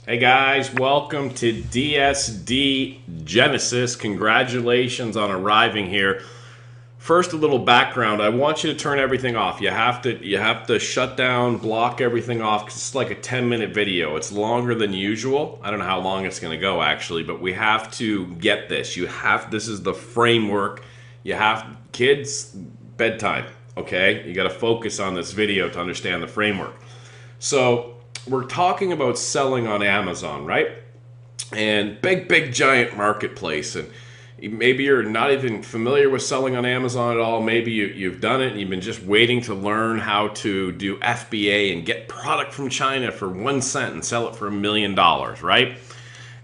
Hey guys, welcome to DSD Genesis. Congratulations on arriving here. First, a little background. I want you to turn everything off. You have to shut down, block everything off because it's like a 10-minute video. It's longer than usual. I don't know how long it's going to go actually, but we have to get this. This is the framework. You have kids bedtime, okay? You got to focus on this video to understand the framework. So, we're talking about selling on Amazon, right? And big giant marketplace, and maybe you're not even familiar with selling on Amazon at all. Maybe you've done it and you've been just waiting to learn how to do FBA and get product from China for 1 cent and sell it for $1 million, right?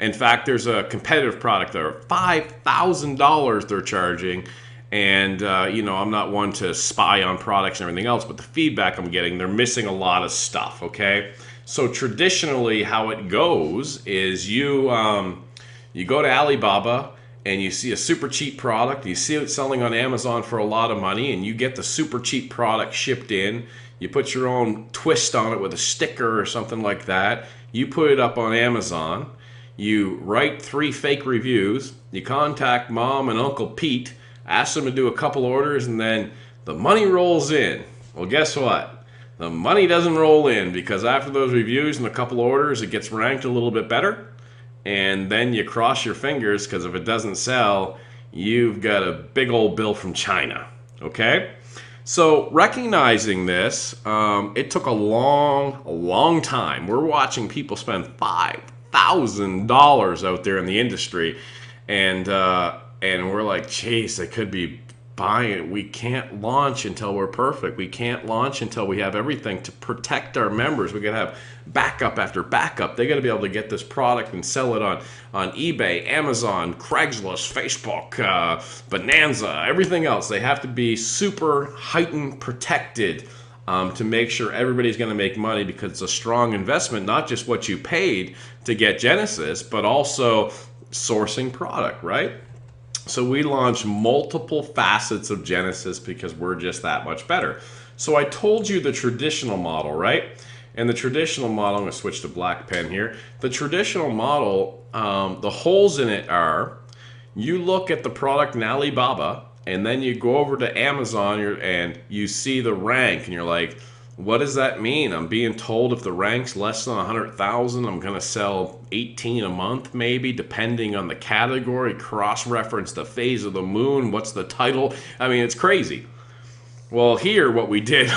In fact, there's a competitive product there, $5,000 they're charging. And, I'm not one to spy on products and everything else, but the feedback I'm getting, they're missing a lot of stuff, okay? So traditionally, how it goes is you go to Alibaba and you see a super cheap product. You see it selling on Amazon for a lot of money, and you get the super cheap product shipped in. You put your own twist on it with a sticker or something like that. You put it up on Amazon. You write 3 fake reviews. You contact Mom and Uncle Pete, ask them to do a couple orders, and then the money rolls in. Well, guess what? The money doesn't roll in because after those reviews and a couple orders, it gets ranked a little bit better. And then you cross your fingers because if it doesn't sell, you've got a big old bill from China. Okay? So recognizing this, it took a long time. We're watching people spend $5,000 out there in the industry, and we're like, geez, they could be buying it. We can't launch until we're perfect. We can't launch until we have everything to protect our members. We got to have backup after backup. They got to be able to get this product and sell it on eBay, Amazon, Craigslist, Facebook, Bonanza, everything else. They have to be super heightened protected to make sure everybody's going to make money because it's a strong investment, not just what you paid to get Genesis, but also sourcing product, right? So we launched multiple facets of Genesis because we're just that much better. So I told you the traditional model, right? And the traditional model, I'm going to switch to black pen here. The traditional model, the holes in it are, you look at the product in Alibaba, and then you go over to Amazon and you see the rank, and you're like, what does that mean? I'm being told if the rank's less than 100,000, I'm going to sell 18 a month maybe, depending on the category, cross-reference the phase of the moon, what's the title? I mean, it's crazy. Well, here what we did,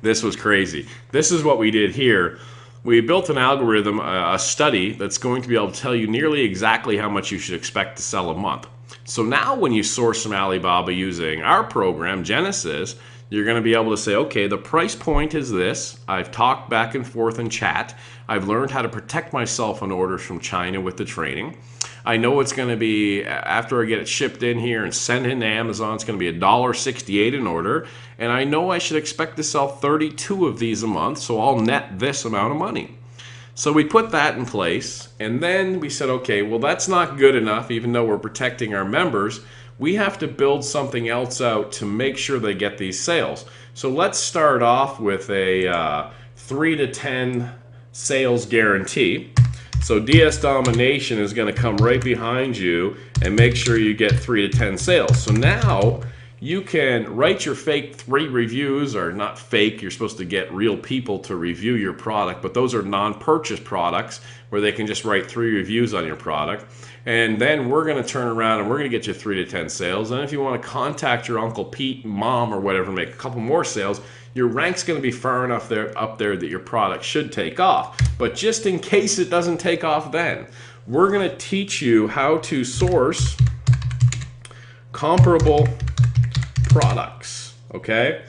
this was crazy. This is what we did here. We built an algorithm, a study that's going to be able to tell you nearly exactly how much you should expect to sell a month. So now when you source from Alibaba using our program, Genesis, you're going to be able to say, okay, the price point is this. I've talked back and forth in chat. I've learned how to protect myself on orders from China with the training. I know it's going to be, after I get it shipped in here and sent into Amazon, it's going to be $1.68 an order. And I know I should expect to sell 32 of these a month, so I'll net this amount of money. So we put that in place, and then we said, okay, well, that's not good enough, even though we're protecting our members. We have to build something else out to make sure they get these sales. So let's start off with a 3 to 10 sales guarantee. So DS Domination is going to come right behind you and make sure you get 3 to 10 sales. So now you can write your fake 3 reviews, or not fake, you're supposed to get real people to review your product, but those are non-purchase products where they can just write 3 reviews on your product. And then we're going to turn around and we're going to get you 3 to 10 sales. And if you want to contact your Uncle Pete, Mom, or whatever, make a couple more sales, your rank's going to be far enough up there that your product should take off. But just in case it doesn't take off then, we're going to teach you how to source comparable products, okay?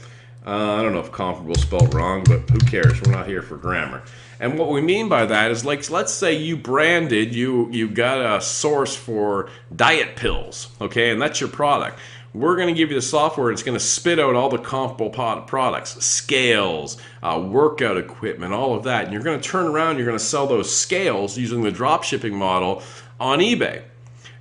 I don't know if comparable is spelled wrong, but who cares? We're not here for grammar. And what we mean by that is, like, let's say you branded, you got a source for diet pills, okay, and that's your product. We're going to give you the software, and it's going to spit out all the comparable products, scales, workout equipment, all of that. And you're going to turn around, you're going to sell those scales using the drop shipping model on eBay.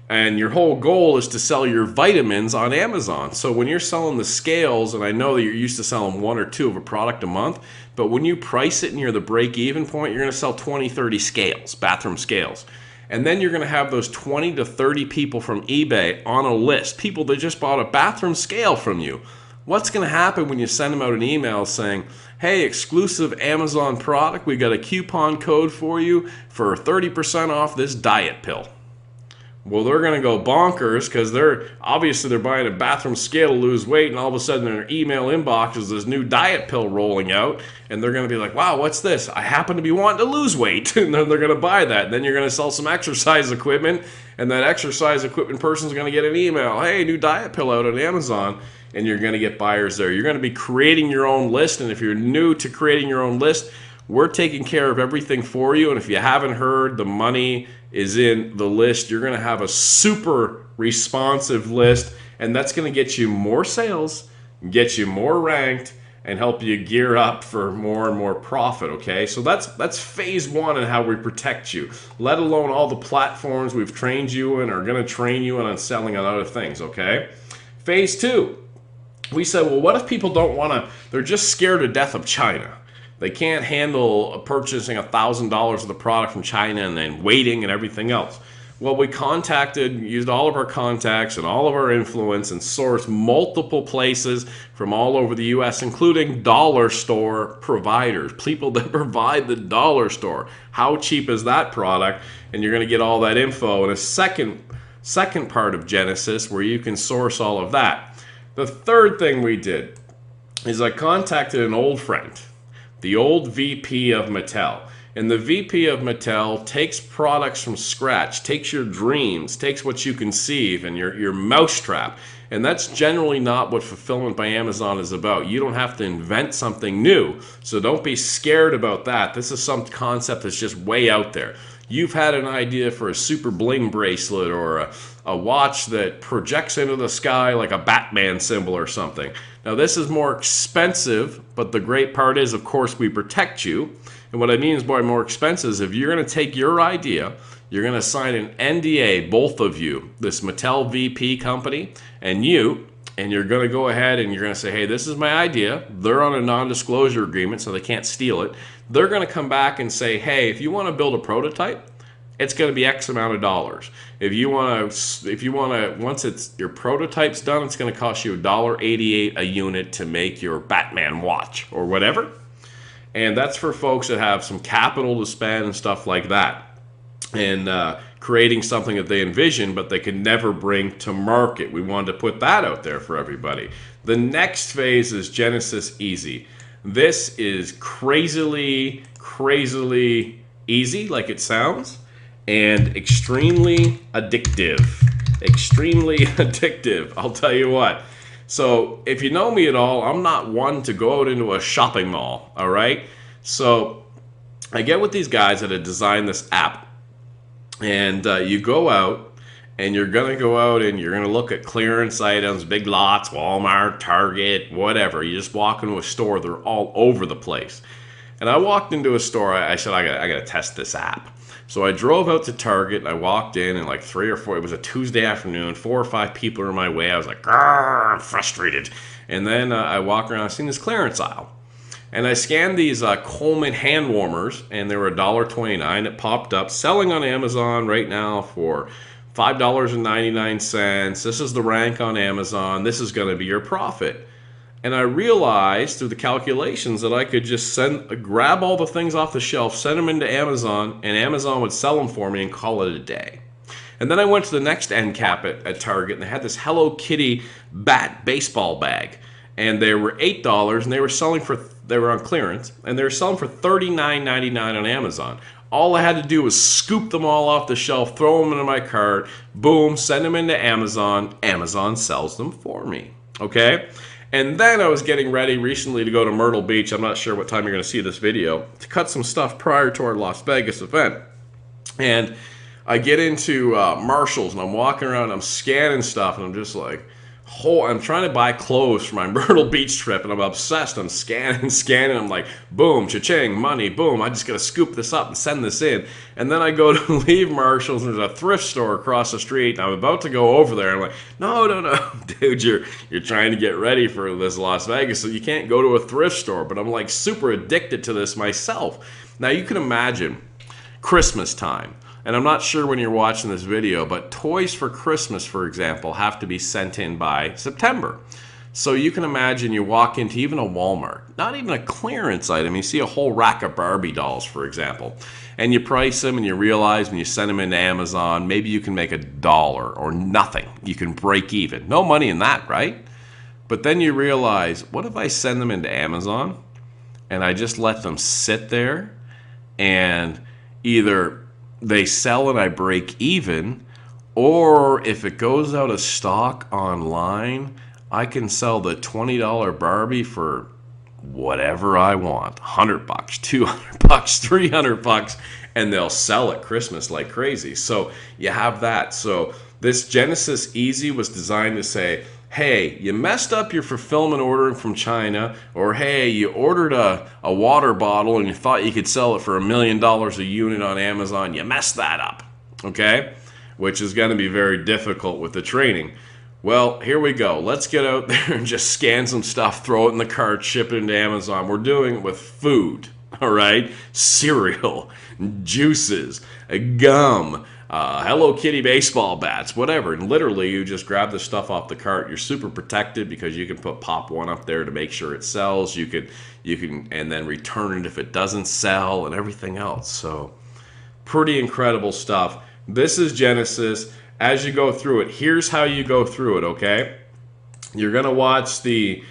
And your whole goal is to sell your vitamins on Amazon. So when you're selling the scales, and I know that you're used to selling 1 or 2 of a product a month, but when you price it near the break-even point, you're going to sell 20, 30 scales, bathroom scales. And then you're going to have those 20 to 30 people from eBay on a list, people that just bought a bathroom scale from you. What's going to happen when you send them out an email saying, hey, exclusive Amazon product, we got a coupon code for you for 30% off this diet pill? Well, they're going to go bonkers because they're buying a bathroom scale to lose weight, and all of a sudden in their email inbox is this new diet pill rolling out, and they're going to be like, wow, what's this? I happen to be wanting to lose weight. And then they're going to buy that. And then you're going to sell some exercise equipment, and that exercise equipment person's going to get an email, hey, new diet pill out on Amazon, and you're going to get buyers there. You're going to be creating your own list, and if you're new to creating your own list, we're taking care of everything for you. And if you haven't heard, the money is in the list. You're going to have a super responsive list, and that's going to get you more sales, get you more ranked, and help you gear up for more and more profit, okay? So that's phase 1 and how we protect you, let alone all the platforms we've trained you in or are going to train you in on selling on other things, okay? Phase 2, we said, well, what if people don't want to, they're just scared to death of China. They can't handle purchasing $1,000 of the product from China and then waiting and everything else. Well, we used all of our contacts and all of our influence and sourced multiple places from all over the U.S., including dollar store providers, people that provide the dollar store. How cheap is that product? And you're going to get all that info in a second part of Genesis where you can source all of that. The third thing we did is I contacted an old friend, the old VP of Mattel. And the VP of Mattel takes products from scratch, takes your dreams, takes what you conceive and your mousetrap. And that's generally not what Fulfillment by Amazon is about. You don't have to invent something new. So don't be scared about that. This is some concept that's just way out there. You've had an idea for a super bling bracelet or a watch that projects into the sky like a Batman symbol or something. Now this is more expensive, but the great part is, of course, we protect you. And what I mean is by more expensive is if you're going to take your idea, you're going to sign an NDA, both of you, this Mattel VP company and you, and you're going to go ahead and you're going to say, hey, this is my idea. They're on a non-disclosure agreement, so they can't steal it. They're going to come back and say, hey, if you want to build a prototype, it's going to be X amount of dollars. If you want to, once your prototype's done, it's going to cost you $1.88 a unit to make your Batman watch or whatever. And that's for folks that have some capital to spend and stuff like that. And creating something that they envision, but they can never bring to market. We wanted to put that out there for everybody. The next phase is Genesis Easy. This is crazily easy, like it sounds, and extremely addictive. Extremely addictive, I'll tell you what. So if you know me at all, I'm not one to go out into a shopping mall, all right? So I get with these guys that have designed this app, and you go out, and you're going to go out and you're going to look at clearance items, Big Lots, Walmart, Target, whatever. You just walk into a store, they're all over the place. And I walked into a store, I said, I got to test this app. So I drove out to Target, and I walked in, and like 3 or 4, it was a Tuesday afternoon, 4 or 5 people were in my way. I was like, I'm frustrated. And then I walk around, I seen this clearance aisle. And I scanned these Coleman hand warmers, and they were $1.29. It popped up, selling on Amazon right now for $5.99. This is the rank on Amazon. This is going to be your profit. And I realized through the calculations that I could just grab all the things off the shelf, send them into Amazon, and Amazon would sell them for me and call it a day. And then I went to the next end cap at Target, and they had this Hello Kitty baseball bag. And they were $8, and they were on clearance, and they were selling for $39.99 on Amazon. All I had to do was scoop them all off the shelf, throw them into my cart, boom, send them into Amazon. Amazon sells them for me, okay? And then I was getting ready recently to go to Myrtle Beach. I'm not sure what time you're going to see this video, to cut some stuff prior to our Las Vegas event. And I get into Marshall's, and I'm walking around, I'm scanning stuff, and I'm just like, I'm trying to buy clothes for my Myrtle Beach trip, and I'm obsessed. I'm scanning. I'm like, boom, cha-ching, money, boom. I just got to scoop this up and send this in. And then I go to leave Marshall's, and there's a thrift store across the street. And I'm about to go over there. I'm like, no, dude, you're trying to get ready for this Las Vegas, so you can't go to a thrift store. But I'm like super addicted to this myself. Now you can imagine Christmas time. And I'm not sure when you're watching this video, but toys for Christmas, for example, have to be sent in by September. So you can imagine you walk into even a Walmart, not even a clearance item, you see a whole rack of Barbie dolls, for example, and you price them and you realize when you send them into Amazon, maybe you can make $1 or nothing. You can break even. No money in that, right? But then you realize, what if I send them into Amazon and I just let them sit there and either they sell and I break even, or if it goes out of stock online, I can sell the $20 Barbie for whatever I want, $100, $200, $300, and they'll sell at Christmas like crazy. So you have that. So this Genesis Easy was designed to say, hey, you messed up your fulfillment ordering from China, or hey, you ordered a water bottle and you thought you could sell it for $1 million a unit on Amazon. You messed that up, okay? Which is going to be very difficult with the training. Well, here we go. Let's get out there and just scan some stuff, throw it in the cart, ship it into Amazon. We're doing it with food, all right? Cereal, juices, gum, Hello Kitty baseball bats, whatever. And literally, you just grab the stuff off the cart. You're super protected because you can put Pop One up there to make sure it sells. You can, and then return it if it doesn't sell, and everything else. So, pretty incredible stuff. This is Genesis. As you go through it, here's how you go through it. Okay, you're gonna watch the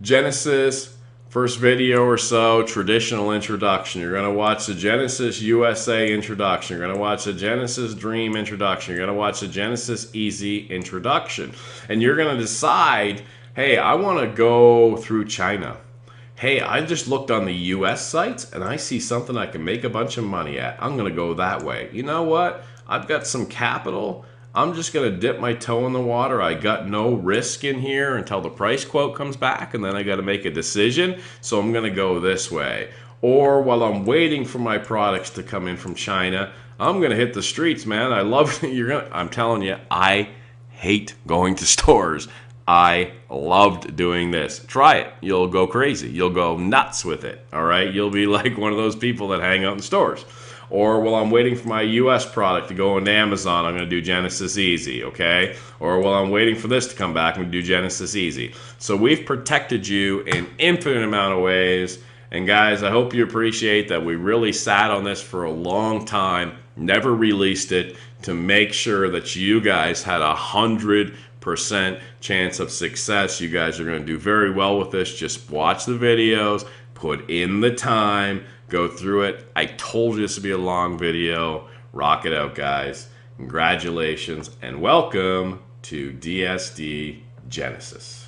Genesis first video or so, traditional introduction. You're going to watch the Genesis USA introduction. You're going to watch the Genesis Dream introduction. You're going to watch the Genesis Easy introduction. And you're going to decide, hey, I want to go through China. Hey, I just looked on the US sites and I see something I can make a bunch of money at. I'm going to go that way. You know what? I've got some capital. I'm just going to dip my toe in the water. I got no risk in here until the price quote comes back, and then I got to make a decision, so I'm going to go this way. Or while I'm waiting for my products to come in from China, I'm going to hit the streets, man. I love I'm telling you, I hate going to stores. I loved doing this. Try it. You'll go crazy. You'll go nuts with it, all right? You'll be like one of those people that hang out in stores. Or while I'm waiting for my US product to go into Amazon, I'm going to do Genesis Easy, okay? Or while I'm waiting for this to come back, I'm going to do Genesis Easy. So we've protected you in infinite amount of ways. And guys, I hope you appreciate that we really sat on this for a long time, never released it, to make sure that you guys had 100% chance of success. You guys are going to do very well with this. Just watch the videos, put in the time, go through it. I told you this would be a long video. Rock it out, guys. Congratulations and welcome to DSD Genesis.